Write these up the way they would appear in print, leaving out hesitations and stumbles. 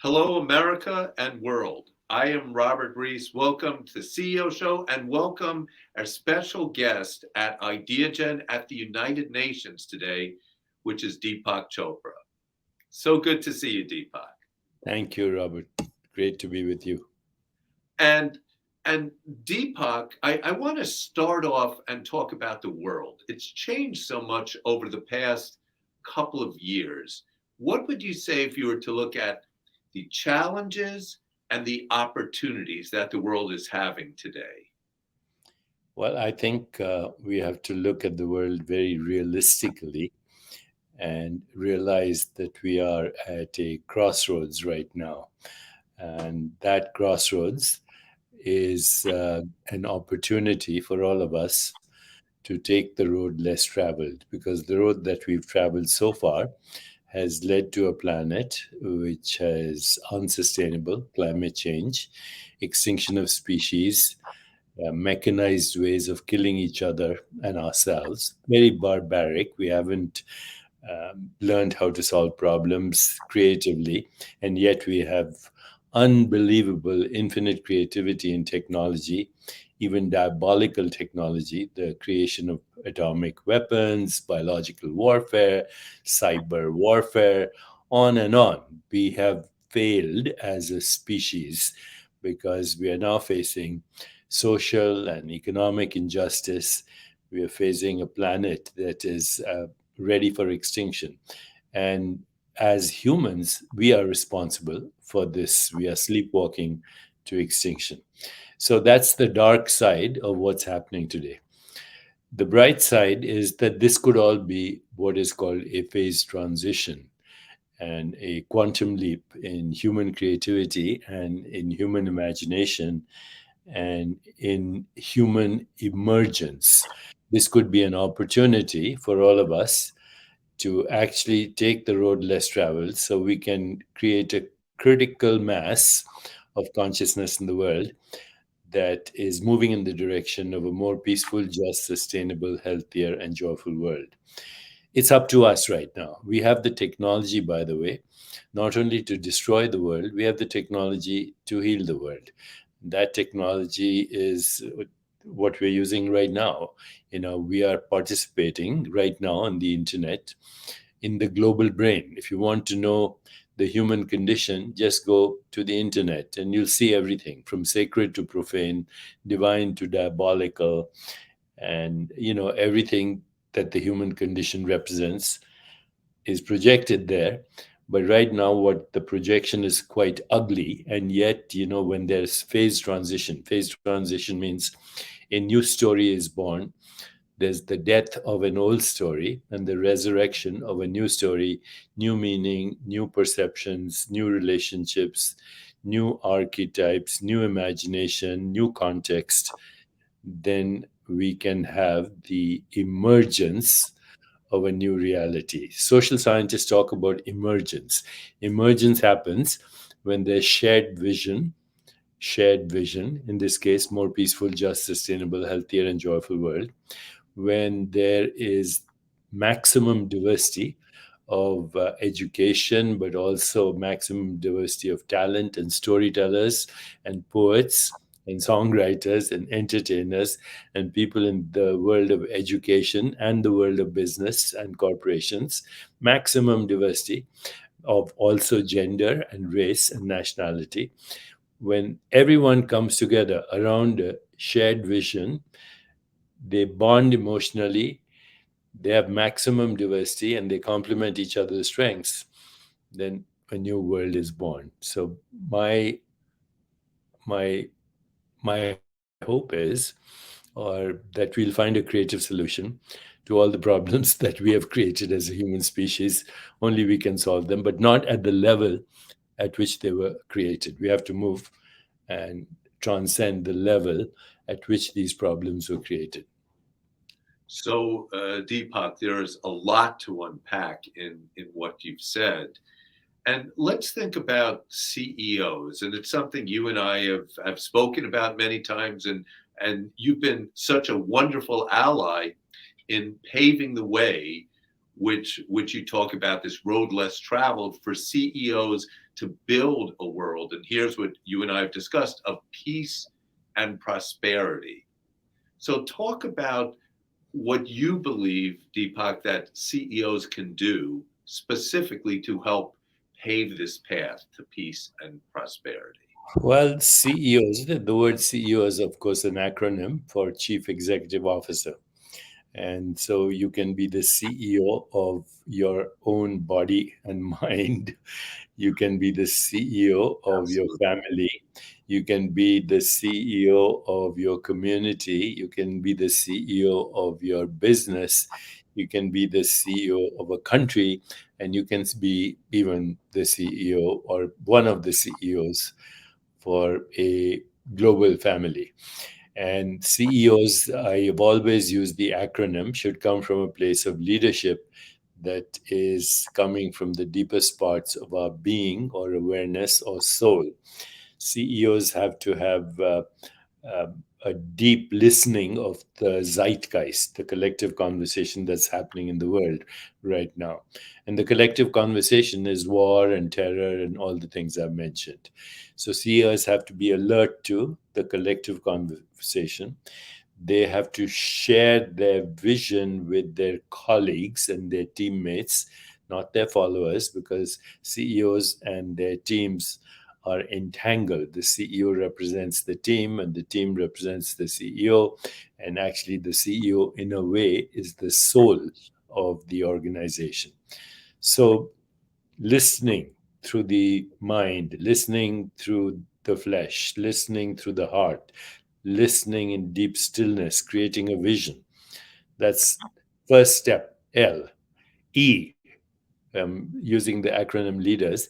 Hello, America and world. I am Robert Reiss. Welcome to the CEO Show and welcome our special guest at IdeaGen at the United Nations today, which is Deepak Chopra. So good to see you, Deepak. Thank you, Robert. Great to be with you. And and Deepak, I want to start off and talk about the world. It's changed so much over the past couple of years. What would you say if you were to look at the challenges and the opportunities that the world is having today? Well, I think we have to look at the world very realistically and realize that we are at a crossroads right now. And that crossroads is an opportunity for all of us to take the road less traveled, because the road that we've traveled so far has led to a planet which is unsustainable: climate change, extinction of species, mechanized ways of killing each other and ourselves. Very barbaric. We haven't learned how to solve problems creatively, and yet we have unbelievable infinite creativity in technology, even diabolical technology, the creation of atomic weapons, biological warfare, cyber warfare, on and on. We have failed as a species because we are now facing social and economic injustice. We are facing a planet that is ready for extinction. And as humans, we are responsible for this. We are sleepwalking to extinction. So that's the dark side of what's happening today. The bright side is that this could all be what is called a phase transition and a quantum leap in human creativity and in human imagination and in human emergence. This could be an opportunity for all of us to actually take the road less traveled so we can create a critical mass of consciousness in the world that is moving in the direction of a more peaceful, just, sustainable, healthier, and joyful world. It's up to us right now. We have the technology, by the way, not only to destroy the world, we have the technology to heal the world. That technology is what we're using right now. We are participating right now on the internet in the global brain. If you want to know the human condition, just go to the internet and you'll see everything from sacred to profane, divine to diabolical, and everything that the human condition represents is projected there. But right now, what the projection is quite ugly. And yet, when there's phase transition means a new story is born. There's the death of an old story and the resurrection of a new story, new meaning, new perceptions, new relationships, new archetypes, new imagination, new context. Then we can have the emergence of a new reality. Social scientists talk about emergence. Emergence happens when there's shared vision, in this case, more peaceful, just, sustainable, healthier, and joyful world, when there is maximum diversity of education, but also maximum diversity of talent and storytellers and poets and songwriters and entertainers and people in the world of education and the world of business and corporations, maximum diversity of also gender and race and nationality. When everyone comes together around a shared vision, they bond emotionally, they have maximum diversity, and they complement each other's strengths, then a new world is born. So my my hope is, or that we'll find a creative solution to all the problems that we have created as a human species. Only we can solve them, but not at the level at which they were created. We have to move and transcend the level at which these problems were created. So, Deepak, there's a lot to unpack in what you've said. And let's think about CEOs. And it's something you and I have spoken about many times. And you've been such a wonderful ally in paving the way, which you talk about this road less traveled for CEOs to build a world, and here's what you and I have discussed, of peace and prosperity. So, talk about what you believe, Deepak, that CEOs can do specifically to help pave this path to peace and prosperity. Well, CEOs, the word CEO is, of course, an acronym for Chief Executive Officer. And so you can be the CEO of your own body and mind. You can be the CEO of your Absolutely. family. You can be the CEO of your community. You can be the CEO of your business. You can be the CEO of a country. And you can be even the CEO or one of the CEOs for a global family. And CEOs, I have always used the acronym, should come from a place of leadership that is coming from the deepest parts of our being or awareness or soul. CEOs have to have uh, a deep listening of the zeitgeist, the collective conversation that's happening in the world right now. And the collective conversation is war and terror and all the things I've mentioned. So CEOs have to be alert to the collective conversation. They have to share their vision with their colleagues and their teammates, not their followers, because CEOs and their teams are entangled. The CEO represents the team, and the team represents the CEO. And actually, the CEO, in a way, is the soul of the organization. So, listening through the mind, listening through the flesh, listening through the heart, listening in deep stillness, creating a vision. That's first step. L. E, using the acronym leaders,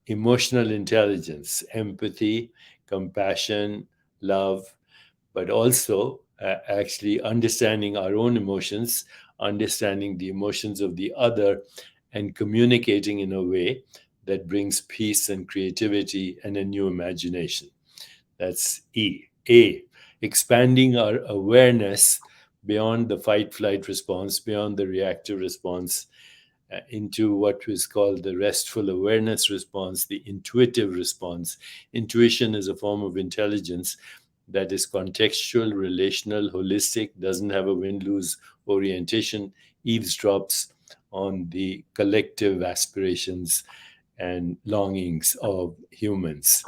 emotional intelligence, empathy, compassion, love, but also actually understanding our own emotions, understanding the emotions of the other, and communicating in a way that brings peace and creativity and a new imagination. That's E. A, expanding our awareness beyond the fight flight response, beyond the reactive response, into what was called the restful awareness response, the intuitive response. Intuition is a form of intelligence that is contextual, relational, holistic, doesn't have a win lose orientation, eavesdrops on the collective aspirations and longings of humans.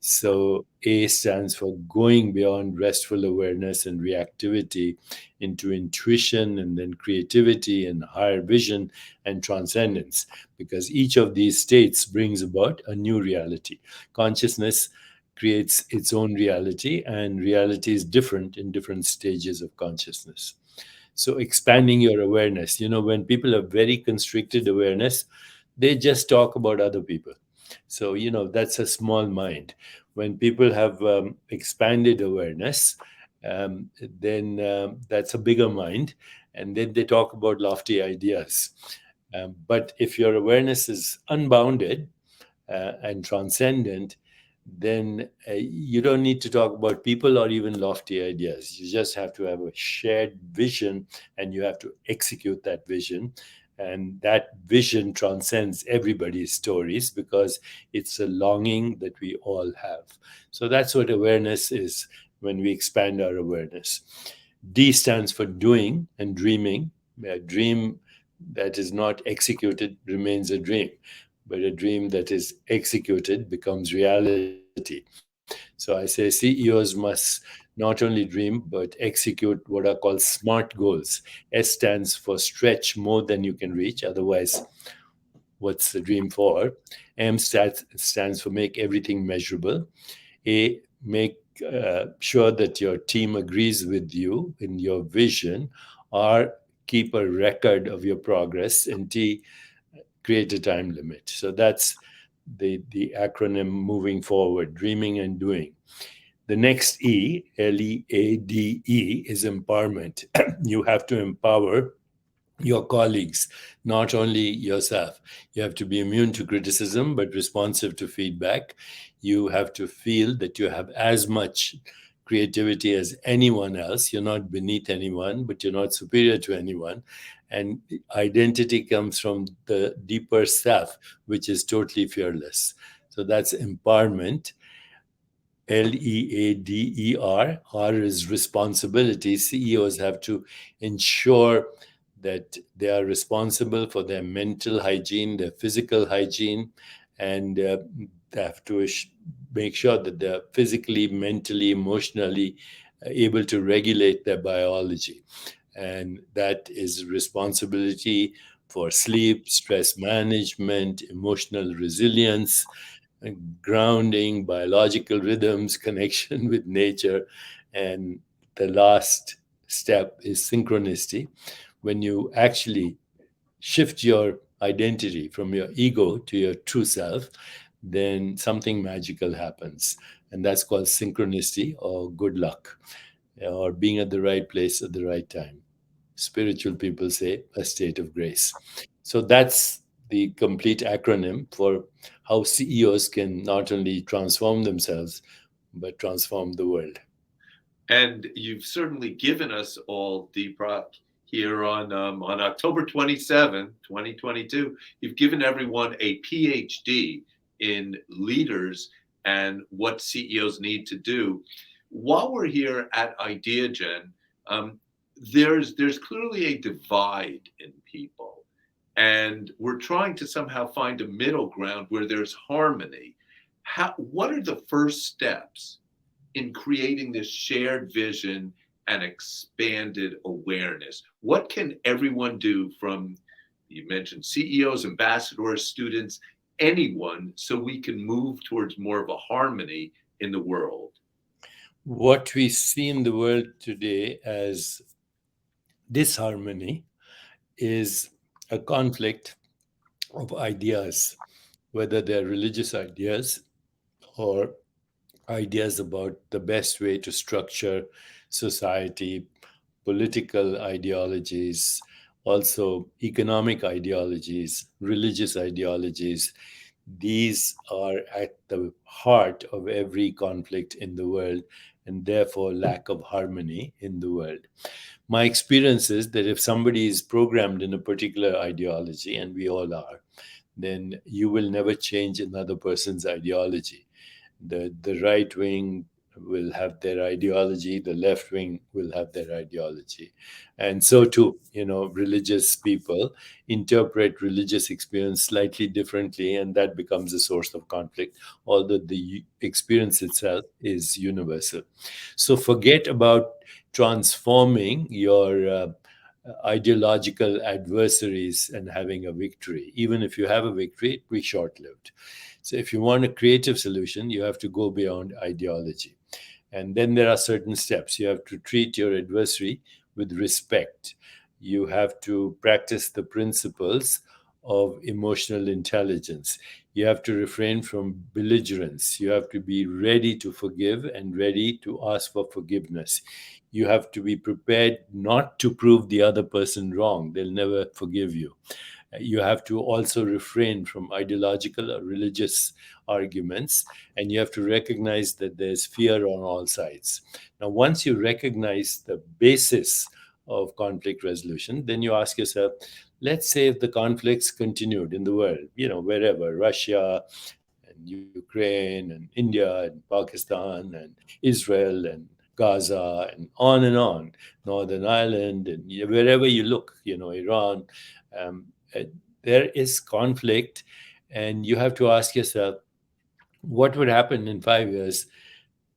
So, A stands for going beyond restful awareness and reactivity into intuition and then creativity and higher vision and transcendence, because each of these states brings about a new reality. Consciousness creates its own reality, and reality is different in different stages of consciousness. So, expanding your awareness, when people have very constricted awareness, they just talk about other people. So, that's a small mind. When people have expanded awareness, then that's a bigger mind. And then they talk about lofty ideas. But if your awareness is unbounded and transcendent, then you don't need to talk about people or even lofty ideas. You just have to have a shared vision, and you have to execute that vision. And that vision transcends everybody's stories because it's a longing that we all have. So that's what awareness is when we expand our awareness. D stands for doing and dreaming. A dream that is not executed remains a dream, but a dream that is executed becomes reality. So I say CEOs must not only dream, but execute what are called SMART goals. S stands for stretch more than you can reach. Otherwise, what's the dream for? M stands for make everything measurable. A, make sure that your team agrees with you in your vision. R, keep a record of your progress. And T, create a time limit. So that's the acronym moving forward, dreaming and doing. The next E, LEADE, is empowerment. You have to empower your colleagues, not only yourself. You have to be immune to criticism, but responsive to feedback. You have to feel that you have as much creativity as anyone else. You're not beneath anyone, but you're not superior to anyone. And identity comes from the deeper self, which is totally fearless. So that's empowerment. Leader. R is responsibility. CEOs have to ensure that they are responsible for their mental hygiene, their physical hygiene, and they have to make sure that they're physically, mentally, emotionally able to regulate their biology. And that is responsibility for sleep, stress management, emotional resilience, grounding, biological rhythms, connection with nature. And the last step is synchronicity. When you actually shift your identity from your ego to your true self, then something magical happens. And that's called synchronicity or good luck, or being at the right place at the right time. Spiritual people say a state of grace. So that's the complete acronym for how CEOs can not only transform themselves, but transform the world. And you've certainly given us all, Deepak, here on October 27, 2022. You've given everyone a PhD in leaders and what CEOs need to do. While we're here at IdeaGen, um, there's clearly a divide in people, and we're trying to somehow find a middle ground where there's harmony. What are the first steps in creating this shared vision and expanded awareness? What can everyone do, from, you mentioned CEOs, ambassadors, students, anyone, so we can move towards more of a harmony in the world? What we see in the world today as disharmony is a conflict of ideas, whether they're religious ideas or ideas about the best way to structure society, political ideologies, also economic ideologies, religious ideologies. These are at the heart of every conflict in the world, and therefore lack of harmony in the world. My experience is that if somebody is programmed in a particular ideology, and we all are, then you will never change another person's ideology. The right wing will have their ideology, the left wing will have their ideology. And so too, religious people interpret religious experience slightly differently, and that becomes a source of conflict, although the experience itself is universal. So forget about transforming your ideological adversaries and having a victory. Even if you have a victory, it will be short lived. So if you want a creative solution, you have to go beyond ideology. And then there are certain steps. You have to treat your adversary with respect. You have to practice the principles of emotional intelligence. You have to refrain from belligerence. You have to be ready to forgive and ready to ask for forgiveness. You have to be prepared not to prove the other person wrong. They'll never forgive you. You have to also refrain from ideological or religious arguments, and you have to recognize that there's fear on all sides. Now, once you recognize the basis of conflict resolution, then you ask yourself, let's say if the conflicts continued in the world, wherever, Russia and Ukraine and India and Pakistan and Israel and Gaza and on, Northern Ireland, and wherever you look, Iran, um, uh, there is conflict, and you have to ask yourself, what would happen in 5 years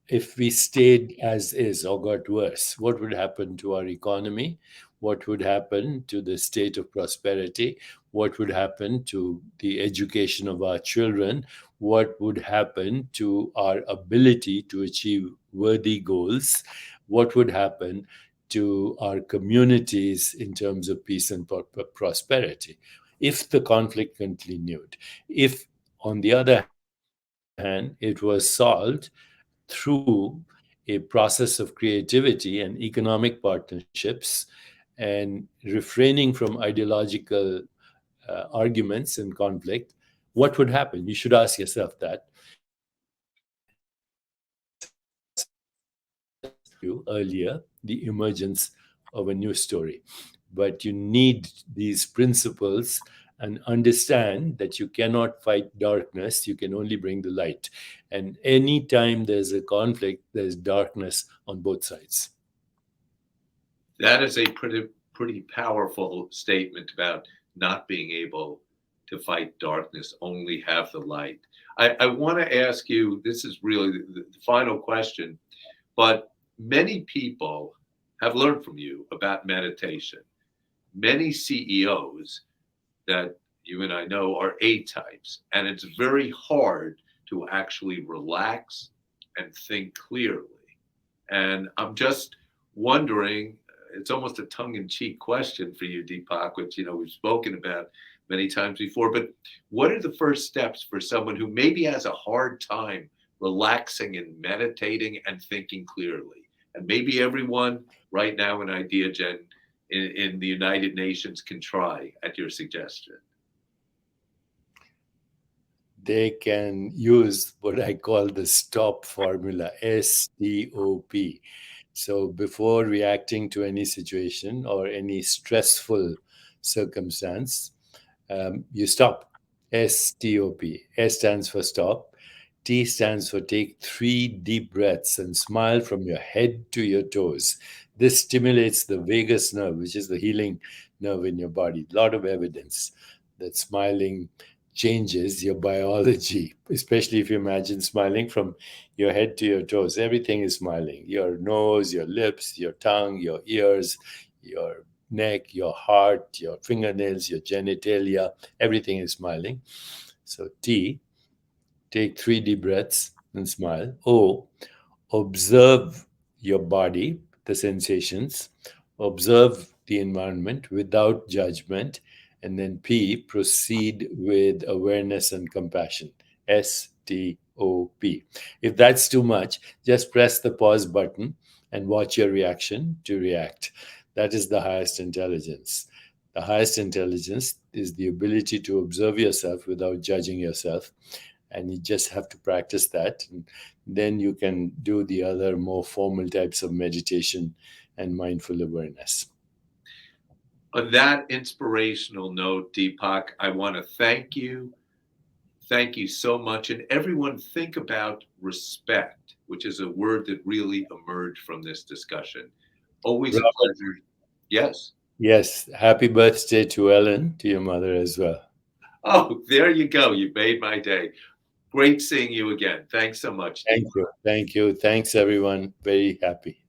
if we stayed as is or got worse? What would happen to our economy? What would happen to the state of prosperity? What would happen to the education of our children? What would happen to our ability to achieve worthy goals? What would happen to our communities in terms of peace and prosperity if the conflict continued? If, on the other hand, it was solved through a process of creativity and economic partnerships and refraining from ideological arguments and conflict, what would happen? You should ask yourself that. And that will you earlier the emergence of a new story. But you need these principles and understand that you cannot fight darkness, you can only bring the light. And anytime there's a conflict, there's darkness on both sides. That is a pretty powerful statement about not being able to fight darkness, only have the light. I want to ask you, this is really the final question, but many people have learned from you about meditation. Many CEOs that you and I know are A types, and it's very hard to actually relax and think clearly. And I'm just wondering, it's almost a tongue-in-cheek question for you, Deepak, which we've spoken about many times before. But what are the first steps for someone who maybe has a hard time relaxing and meditating and thinking clearly? And maybe everyone right now in IdeaGen in the United Nations can try at your suggestion. They can use what I call the STOP formula, STOP. So before reacting to any situation or any stressful circumstance, you stop. STOP. S stands for stop. T stands for take 3 deep breaths and smile from your head to your toes. This stimulates the vagus nerve, which is the healing nerve in your body. A lot of evidence that smiling changes your biology, especially if you imagine smiling from your head to your toes. Everything is smiling: your nose, your lips, your tongue, your ears, your neck, your heart, your fingernails, your genitalia. Everything is smiling. So, T, take 3 deep breaths and smile. O, observe your body, the sensations, observe the environment without judgment. And then P, proceed with awareness and compassion. STOP. If that's too much, just press the pause button and watch your reaction to react. That is the highest intelligence. The highest intelligence is the ability to observe yourself without judging yourself. And you just have to practice that. And then you can do the other more formal types of meditation and mindful awareness. On that inspirational note, Deepak, I want to thank you. Thank you so much. And everyone, think about respect, which is a word that really emerged from this discussion. Always a Robert, pleasure. Yes. yes, happy birthday to Ellen, to your mother as well. Oh, there you go. You made my day. Great seeing you again. Thanks so much, Thank Deepak. you. Thank you. Thanks, everyone. Very happy.